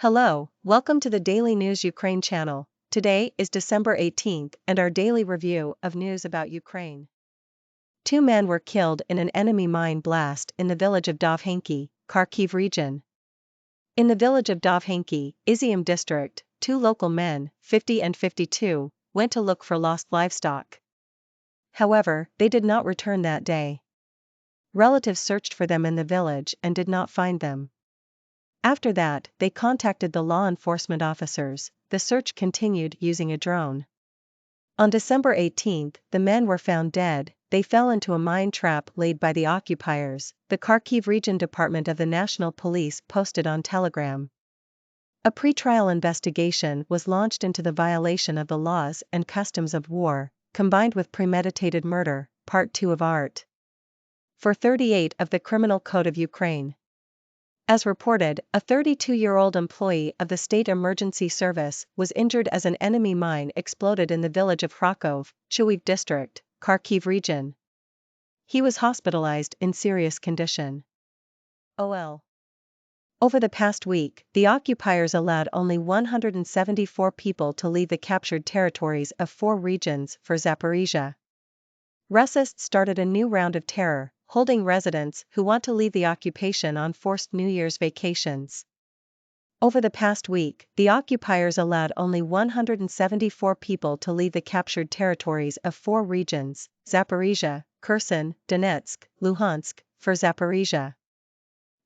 Hello, welcome to the Daily News Ukraine channel. Today is December 18th and our daily review of news about Ukraine. 2 men were killed in an enemy mine blast in the village of Dovhenki, Kharkiv region. In the village of Dovhenki, Izium district, 2 local men, 50 and 52, went to look for lost livestock. However, they did not return that day. Relatives searched for them in the village and did not find them. After that, they contacted the law enforcement officers. The search continued using a drone. On December 18, the men were found dead. They fell into a mine trap laid by the occupiers, the Kharkiv Region Department of the National Police posted on Telegram. A pre-trial investigation was launched into the violation of the laws and customs of war, combined with premeditated murder, Part 2 of Art. 438 of the Criminal Code of Ukraine. As reported, a 32-year-old employee of the State Emergency Service was injured as an enemy mine exploded in the village of Kharkiv, Chuiv district, Kharkiv region. He was hospitalized in serious condition. OL. Over the past week, the occupiers allowed only 174 people to leave the captured territories of 4 regions for Zaporizhzhia. Russists started a new round of terror, holding residents who want to leave the occupation on forced New Year's vacations. Over the past week, the occupiers allowed only 174 people to leave the captured territories of 4 regions, Zaporizhzhia, Kherson, Donetsk, Luhansk, for Zaporizhzhia.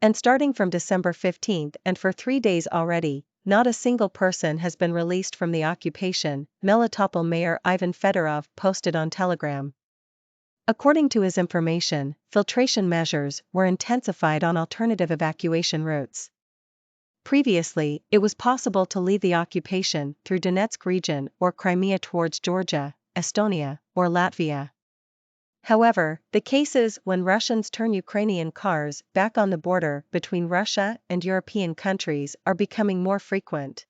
And starting from December 15 and for 3 days already, not a single person has been released from the occupation, Melitopol Mayor Ivan Fedorov posted on Telegram. According to his information, filtration measures were intensified on alternative evacuation routes. Previously, it was possible to leave the occupation through Donetsk region or Crimea towards Georgia, Estonia, or Latvia. However, the cases when Russians turn Ukrainian cars back on the border between Russia and European countries are becoming more frequent.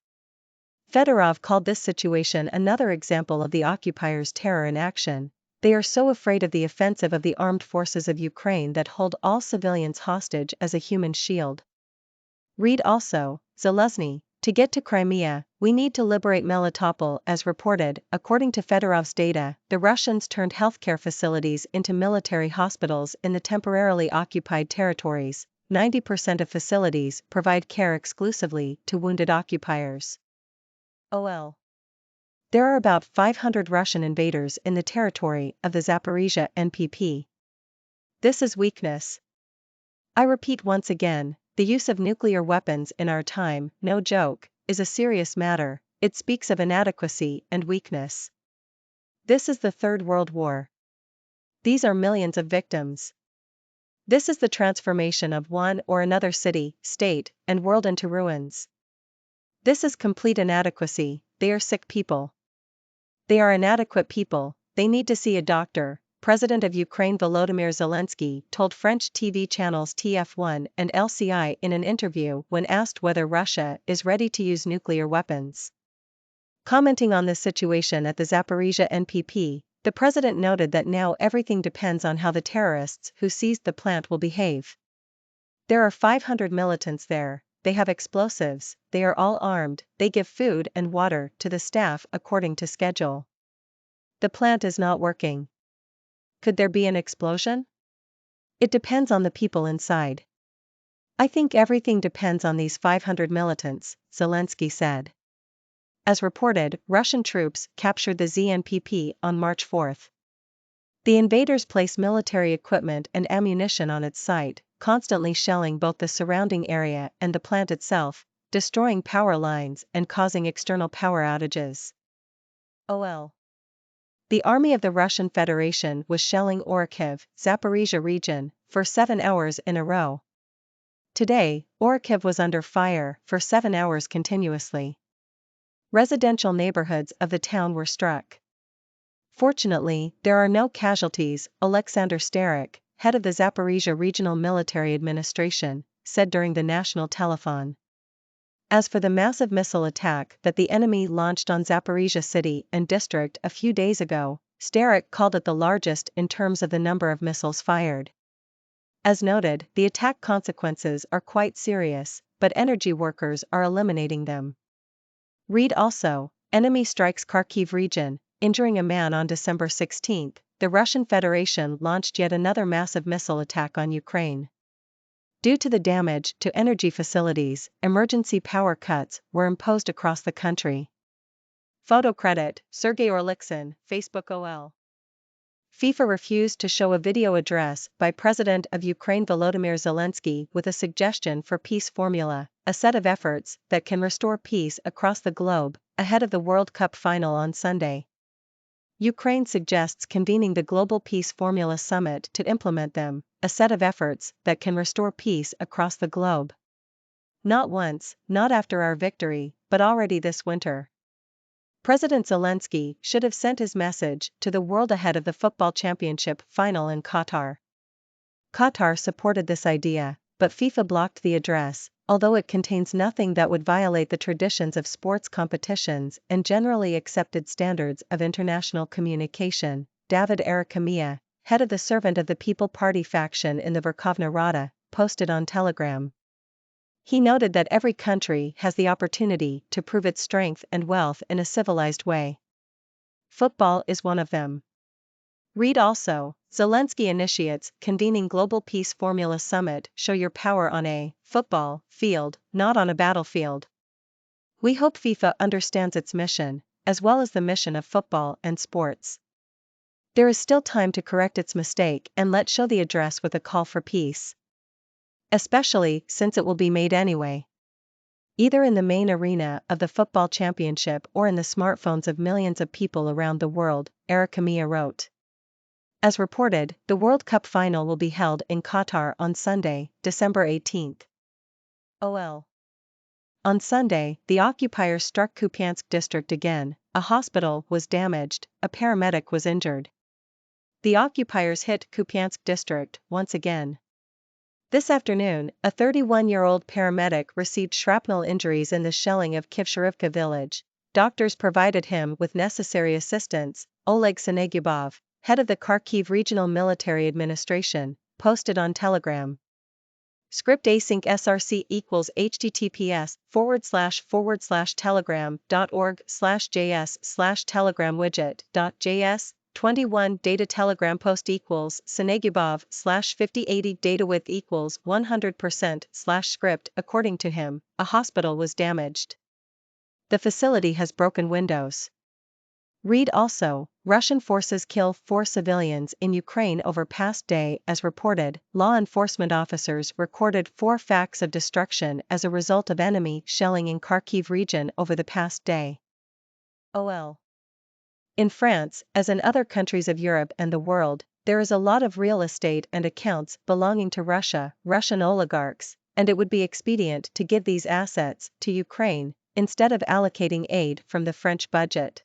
Fedorov called this situation another example of the occupiers' terror in action. They are so afraid of the offensive of the armed forces of Ukraine that hold all civilians hostage as a human shield. Read also, Zelensky, to get to Crimea, we need to liberate Melitopol. As reported, according to Fedorov's data, the Russians turned healthcare facilities into military hospitals in the temporarily occupied territories. 90% of facilities provide care exclusively to wounded occupiers. OL. There are about 500 Russian invaders in the territory of the Zaporizhzhia NPP. This is weakness. I repeat once again, the use of nuclear weapons in our time, no joke, is a serious matter. It speaks of inadequacy and weakness. This is the Third World War. These are millions of victims. This is the transformation of one or another city, state, and world into ruins. This is complete inadequacy. They are sick people. They are inadequate people, they need to see a doctor, President of Ukraine Volodymyr Zelensky told French TV channels TF1 and LCI in an interview when asked whether Russia is ready to use nuclear weapons. Commenting on this situation at the Zaporizhzhia NPP, the president noted that now everything depends on how the terrorists who seized the plant will behave. There are 500 militants there. They have explosives, they are all armed, they give food and water to the staff according to schedule. The plant is not working. Could there be an explosion? It depends on the people inside. I think everything depends on these 500 militants, Zelensky said. As reported, Russian troops captured the ZNPP on March 4. The invaders place military equipment and ammunition on its site, constantly shelling both the surrounding area and the plant itself, destroying power lines and causing external power outages. OL. The army of the Russian Federation was shelling Orikhiv, Zaporizhzhia region, for 7 hours in a row. Today, Orikhiv was under fire for 7 hours continuously. Residential neighborhoods of the town were struck. Fortunately, there are no casualties, Alexander Starik, head of the Zaporizhzhia Regional Military Administration, said during the national telethon. As for the massive missile attack that the enemy launched on Zaporizhzhia city and district a few days ago, Starik called it the largest in terms of the number of missiles fired. As noted, the attack consequences are quite serious, but energy workers are eliminating them. Read also, enemy strikes Kharkiv region, injuring a man on December 16. The Russian Federation launched yet another massive missile attack on Ukraine. Due to the damage to energy facilities, emergency power cuts were imposed across the country. Photo credit, Sergei Orlikhin, Facebook OL. FIFA refused to show a video address by President of Ukraine Volodymyr Zelensky with a suggestion for peace formula, a set of efforts that can restore peace across the globe, ahead of the World Cup final on Sunday. Ukraine suggests convening the Global Peace Formula Summit to implement them, a set of efforts that can restore peace across the globe. Not once, not after our victory, but already this winter. President Zelensky should have sent his message to the world ahead of the football championship final in Qatar. Qatar supported this idea, but FIFA blocked the address, although it contains nothing that would violate the traditions of sports competitions and generally accepted standards of international communication. David Arikamia, head of the Servant of the People Party faction in the Verkhovna Rada, posted on Telegram. He noted that every country has the opportunity to prove its strength and wealth in a civilized way. Football is one of them. Read also, Zelensky initiates convening Global Peace Formula Summit. Show your power on a football field, not on a battlefield. We hope FIFA understands its mission, as well as the mission of football and sports. There is still time to correct its mistake and let's show the address with a call for peace. Especially since it will be made anyway. Either in the main arena of the football championship or in the smartphones of millions of people around the world, Arikamia wrote. As reported, the World Cup final will be held in Qatar on Sunday, December 18. OL. On Sunday, the occupiers struck Kupiansk district again, a hospital was damaged, a paramedic was injured. The occupiers hit Kupiansk district once again. This afternoon, a 31-year-old paramedic received shrapnel injuries in the shelling of Kivsharivka village. Doctors provided him with necessary assistance. Oleg Senegyubov, head of the Kharkiv Regional Military Administration, posted on Telegram. Script async src equals https://telegram.org/js/telegram widget.js 21 data telegram post equals Senegyubov /5080 data width equals 100% /script. According to him, a hospital was damaged. The facility has broken windows. Read also, Russian forces kill 4 civilians in Ukraine over past day. As reported, law enforcement officers recorded 4 facts of destruction as a result of enemy shelling in Kharkiv region over the past day. OL. In France, as in other countries of Europe and the world, there is a lot of real estate and accounts belonging to Russia, Russian oligarchs, and it would be expedient to give these assets to Ukraine, instead of allocating aid from the French budget.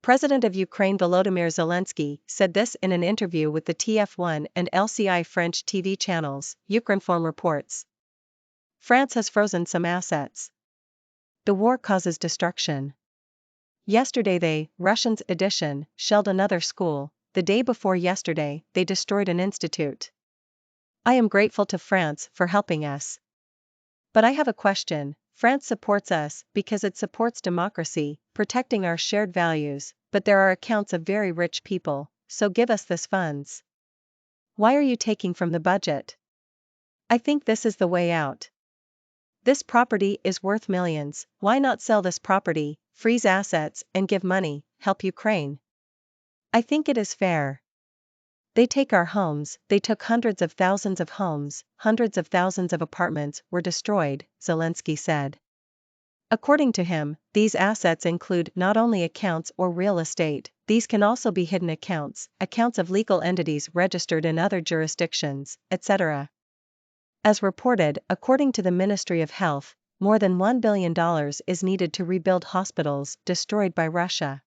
President of Ukraine Volodymyr Zelensky said this in an interview with the TF1 and LCI French TV channels, Ukreninform reports. France has frozen some assets. The war causes destruction. Yesterday Russians edition, shelled another school. The day before yesterday, they destroyed an institute. I am grateful to France for helping us. But I have a question. France supports us because it supports democracy, protecting our shared values, but there are accounts of very rich people, so give us this funds. Why are you taking from the budget? I think this is the way out. This property is worth millions, why not sell this property, freeze assets and give money, help Ukraine? I think it is fair. They take our homes, they took hundreds of thousands of homes, hundreds of thousands of apartments were destroyed, Zelensky said. According to him, these assets include not only accounts or real estate, these can also be hidden accounts, accounts of legal entities registered in other jurisdictions, etc. As reported, according to the Ministry of Health, more than $1 billion is needed to rebuild hospitals destroyed by Russia.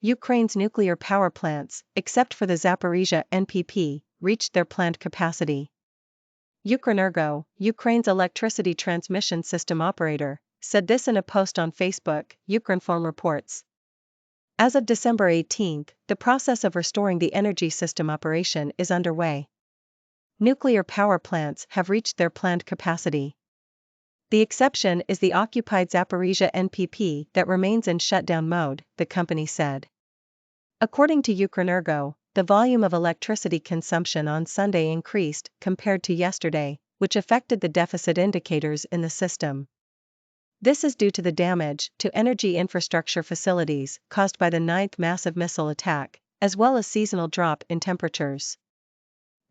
Ukraine's nuclear power plants, except for the Zaporizhzhia NPP, reached their planned capacity. Ukrenergo, Ukraine's electricity transmission system operator, said this in a post on Facebook, Ukreninform reports. As of December 18, the process of restoring the energy system operation is underway. Nuclear power plants have reached their planned capacity. The exception is the occupied Zaporizhzhia NPP that remains in shutdown mode, the company said. According to Ukrenergo, the volume of electricity consumption on Sunday increased compared to yesterday, which affected the deficit indicators in the system. This is due to the damage to energy infrastructure facilities caused by the ninth massive missile attack, as well as seasonal drop in temperatures.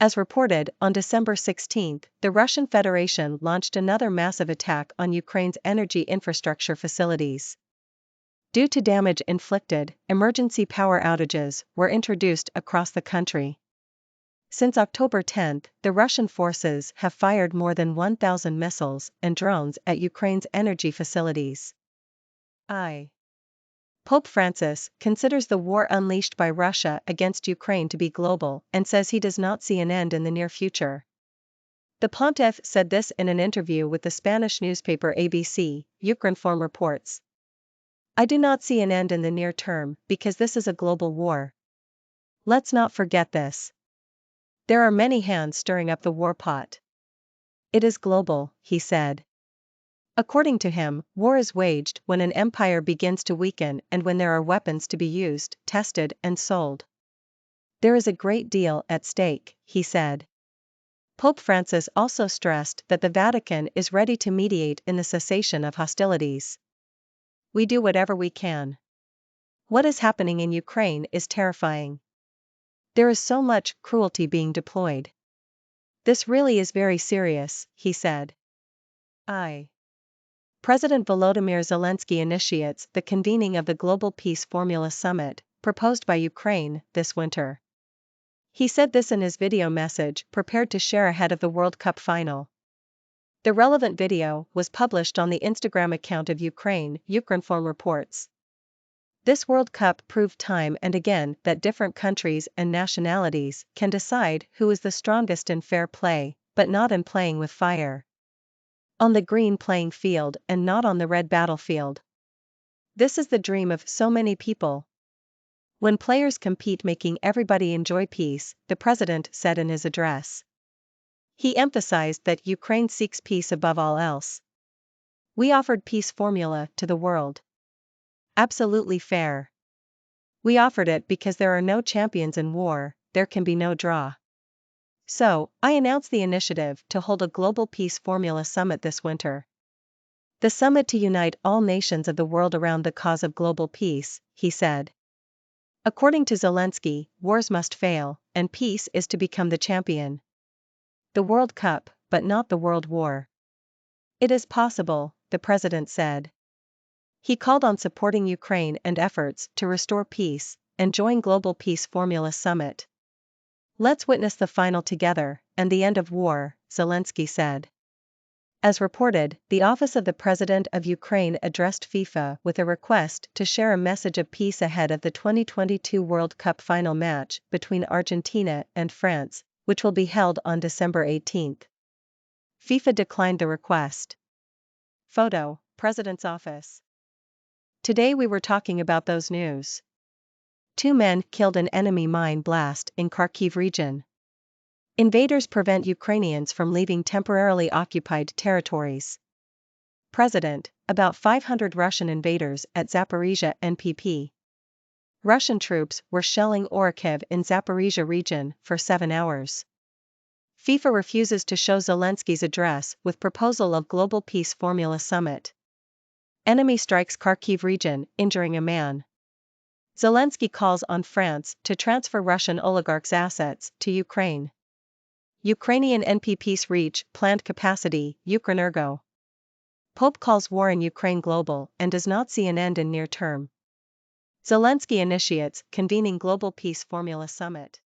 As reported, on December 16, the Russian Federation launched another massive attack on Ukraine's energy infrastructure facilities. Due to damage inflicted, emergency power outages were introduced across the country. Since October 10, the Russian forces have fired more than 1,000 missiles and drones at Ukraine's energy facilities. Pope Francis considers the war unleashed by Russia against Ukraine to be global and says he does not see an end in the near future. The Pontiff said this in an interview with the Spanish newspaper ABC, Ukreninform reports. I do not see an end in the near term because this is a global war. Let's not forget this. There are many hands stirring up the war pot. It is global, he said. According to him, war is waged when an empire begins to weaken and when there are weapons to be used, tested, and sold. There is a great deal at stake, he said. Pope Francis also stressed that the Vatican is ready to mediate in the cessation of hostilities. We do whatever we can. What is happening in Ukraine is terrifying. There is so much cruelty being deployed. This really is very serious, he said. President Volodymyr Zelensky initiates the convening of the Global Peace Formula Summit, proposed by Ukraine, this winter. He said this in his video message prepared to share ahead of the World Cup final. The relevant video was published on the Instagram account of Ukraine, Ukreninform reports. This World Cup proved time and again that different countries and nationalities can decide who is the strongest in fair play, but not in playing with fire. On the green playing field and not on the red battlefield. This is the dream of so many people. When players compete, making everybody enjoy peace, the president said in his address. He emphasized that Ukraine seeks peace above all else. We offered peace formula to the world. Absolutely fair. We offered it because there are no champions in war, there can be no draw. So, I announced the initiative to hold a Global Peace Formula Summit this winter. The summit to unite all nations of the world around the cause of global peace, he said. According to Zelensky, wars must fail, and peace is to become the champion. The World Cup, but not the World War. It is possible, the president said. He called on supporting Ukraine and efforts to restore peace, and join Global Peace Formula Summit. Let's witness the final together, and the end of war, Zelensky said. As reported, the Office of the President of Ukraine addressed FIFA with a request to share a message of peace ahead of the 2022 World Cup final match between Argentina and France, which will be held on December 18. FIFA declined the request. Photo, President's Office. Today we were talking about those news. 2 men killed in enemy mine blast in Kharkiv region. Invaders prevent Ukrainians from leaving temporarily occupied territories. President, about 500 Russian invaders at Zaporizhzhia NPP. Russian troops were shelling Orikhiv in Zaporizhzhia region for 7 hours. FIFA refuses to show Zelensky's address with proposal of Global Peace Formula Summit. Enemy strikes Kharkiv region, injuring a man. Zelensky calls on France to transfer Russian oligarchs' assets to Ukraine. Ukrainian NPPs reach planned capacity, Ukrenergo. Pope calls war in Ukraine global and does not see an end in near term. Zelensky initiates convening Global Peace Formula Summit.